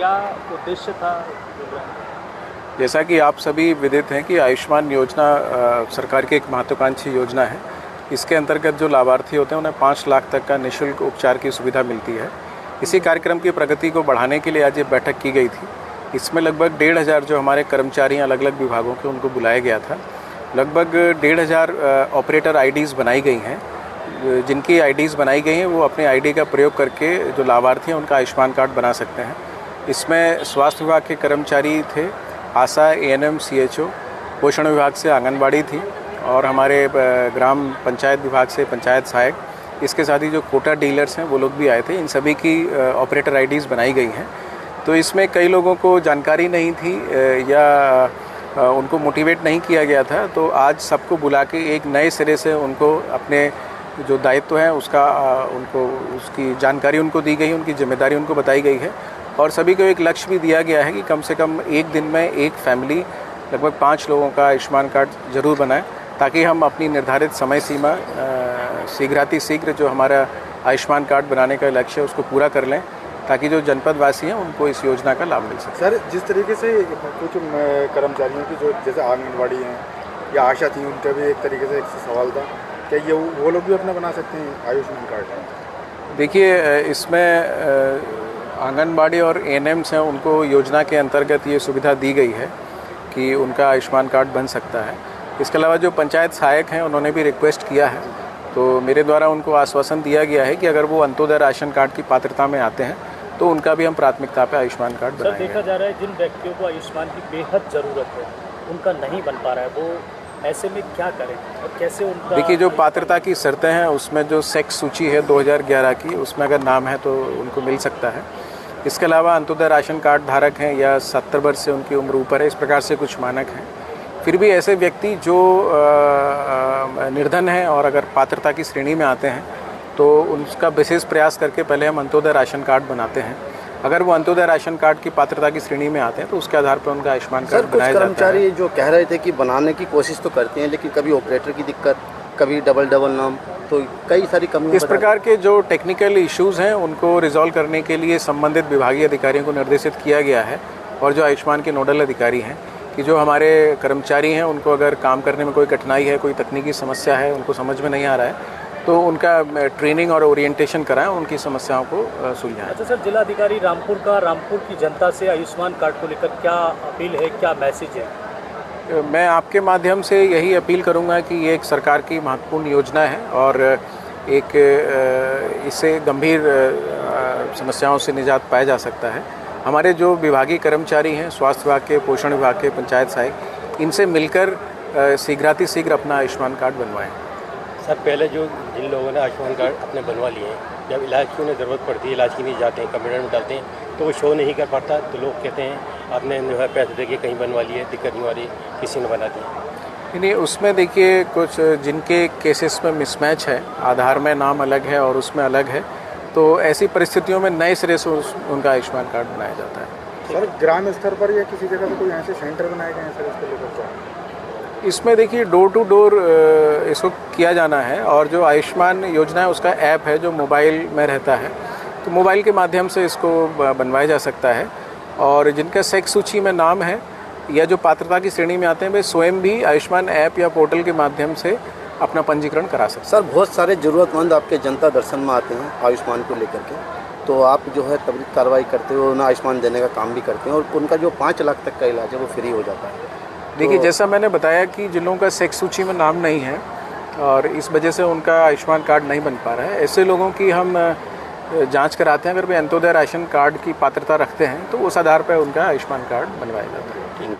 क्या उद्देश्य था? जैसा कि आप सभी विदित हैं कि आयुष्मान योजना सरकार की एक महत्वाकांक्षी योजना है। इसके अंतर्गत जो लाभार्थी होते हैं उन्हें 5 लाख तक का निःशुल्क उपचार की सुविधा मिलती है। इसी कार्यक्रम की प्रगति को बढ़ाने के लिए आज ये बैठक की गई थी। इसमें लगभग 1,500 जो हमारे कर्मचारी अलग अलग विभागों के उनको बुलाया गया था। लगभग 1,500 ऑपरेटर आईडीज़ बनाई गई हैं। जिनकी आईडीज़ बनाई गई हैं वो अपने आईडी का प्रयोग करके जो लाभार्थी हैं उनका आयुष्मान कार्ड बना सकते हैं। इसमें स्वास्थ्य विभाग के कर्मचारी थे, आशा, एएनएम, सीएचओ, पोषण विभाग से आंगनबाड़ी थी और हमारे ग्राम पंचायत विभाग से पंचायत सहायक, इसके साथ ही जो कोटा डीलर्स हैं वो लोग भी आए थे। इन सभी की ऑपरेटर आईडीज़ बनाई गई हैं। तो इसमें कई लोगों को जानकारी नहीं थी या उनको मोटिवेट नहीं किया गया था। तो आज सबको बुला के एक नए सिरे से उनको अपने जो दायित्व है उसका उनको उसकी जानकारी उनको दी गई, उनकी जिम्मेदारी उनको बताई गई है और सभी को एक लक्ष्य भी दिया गया है कि कम से कम एक दिन में एक फैमिली लगभग 5 लोगों का आयुष्मान कार्ड जरूर बनाए, ताकि हम अपनी निर्धारित समय सीमा शीघ्रातिशीघ्र जो हमारा आयुष्मान कार्ड बनाने का लक्ष्य है उसको पूरा कर लें, ताकि जो जनपद वासी हैं उनको इस योजना का लाभ मिल सके। सर, जिस तरीके से कुछ कर्मचारियों की जो जैसे आंगनबाड़ी हैं या आशा थी, उनका भी एक तरीके से एक सवाल था, क्या ये वो लोग भी अपना बना सकते हैं आयुष्मान कार्ड? देखिए, इसमें आंगनबाड़ी और एएनएम्स हैं, उनको योजना के अंतर्गत ये सुविधा दी गई है कि उनका आयुष्मान कार्ड बन सकता है। इसके अलावा जो पंचायत सहायक हैं उन्होंने भी रिक्वेस्ट किया है, तो मेरे द्वारा उनको आश्वासन दिया गया है कि अगर वो अंत्योदय राशन कार्ड की पात्रता में आते हैं तो उनका भी हम प्राथमिकता पे आयुष्मान कार्ड बनाएंगे। सर, देखा जा रहा है जिन व्यक्तियों को आयुष्मान की बेहद ज़रूरत है उनका नहीं बन पा रहा है, वो ऐसे में क्या करें और कैसे उनका? देखिए, जो पात्रता की शर्तें हैं उसमें जो सेक्स सूची है 2011 की, उसमें अगर नाम है तो उनको मिल सकता है। इसके अलावा अंत्योदय राशन कार्ड धारक हैं या 70 वर्ष से उनकी उम्र ऊपर है, इस प्रकार से कुछ मानक हैं। फिर भी ऐसे व्यक्ति जो निर्धन हैं और अगर पात्रता की श्रेणी में आते हैं तो उनका विशेष प्रयास करके पहले हम अंत्योदय राशन कार्ड बनाते हैं। अगर वो अंत्योदय राशन कार्ड की पात्रता की श्रेणी में आते हैं तो उसके आधार पर उनका आयुष्मान कार्ड बनाया जाता है। कर्मचारी जो कह रहे थे कि बनाने की कोशिश तो करते हैं, लेकिन कभी ऑपरेटर की दिक्कत, कभी डबल नाम, तो कई सारी कमियां। इस प्रकार के जो टेक्निकल इश्यूज़ हैं उनको रिजॉल्व करने के लिए संबंधित विभागीय अधिकारियों को निर्देशित किया गया है और जो आयुष्मान के नोडल अधिकारी हैं कि जो हमारे कर्मचारी हैं उनको अगर काम करने में कोई कठिनाई है, कोई तकनीकी समस्या है, उनको समझ में नहीं आ रहा है, तो उनका ट्रेनिंग और ओरिएंटेशन कराएं, उनकी समस्याओं को सुलझाएं। अच्छा सर, जिलाधिकारी रामपुर की जनता से आयुष्मान कार्ड को लेकर क्या अपील है, क्या मैसेज है? मैं आपके माध्यम से यही अपील करूंगा कि ये एक सरकार की महत्वपूर्ण योजना है और एक इससे गंभीर समस्याओं से निजात पाया जा सकता है। हमारे जो विभागीय कर्मचारी हैं, स्वास्थ्य विभाग के, पोषण विभाग के, पंचायत सहायक, इनसे मिलकर शीघ्रातिशीघ्र अपना आयुष्मान कार्ड बनवाएं। सर, पहले जो जिन लोगों ने आयुष्मान कार्ड अपने बनवा लिए हैं, जब इलाज की उन्हें ज़रूरत पड़ती है, इलाज के लिए जाते हैं, कंप्यूटर में डालते हैं तो वो शो नहीं कर पाता, तो लोग कहते हैं आपने जो है पैसे देके कहीं बनवा लिए, दिक्कत नहीं आ रही, किसी ने बना दिया। नहीं, उसमें देखिए कुछ जिनके केसेस में मिसमैच है, आधार में नाम अलग है और उसमें अलग है, तो ऐसी परिस्थितियों में नए सिरे से उनका आयुष्मान कार्ड बनाया जाता है। सर, ग्राम स्तर पर या किसी जगह पर कोई ऐसे सेंटर बनाए गए हैं सर इसको लेकर? इसमें देखिए डोर टू डोर इसको किया जाना है और जो आयुष्मान योजना है उसका ऐप है जो मोबाइल में रहता है, तो मोबाइल के माध्यम से इसको बनवाया जा सकता है। और जिनका सेक्स सूची में नाम है या जो पात्रता की श्रेणी में आते हैं वे स्वयं भी आयुष्मान ऐप या पोर्टल के माध्यम से अपना पंजीकरण करा सकते हैं। सर, बहुत सारे ज़रूरतमंद आपके जनता दर्शन में आते हैं आयुष्मान को लेकर के, तो आप जो है त्वरित कार्रवाई करते हो, उन्हें आयुष्मान देने का काम भी करते हैं और उनका जो 5 लाख तक का इलाज है वो फ्री हो जाता है। देखिए, जैसा मैंने बताया कि जिन लोगों का सेक्स सूची में नाम नहीं है और इस वजह से उनका आयुष्मान कार्ड नहीं बन पा रहा है, ऐसे लोगों की हम जांच कराते हैं। अगर वे अंत्योदय राशन कार्ड की पात्रता रखते हैं तो उस आधार पर उनका आयुष्मान कार्ड बनवाया जाता है।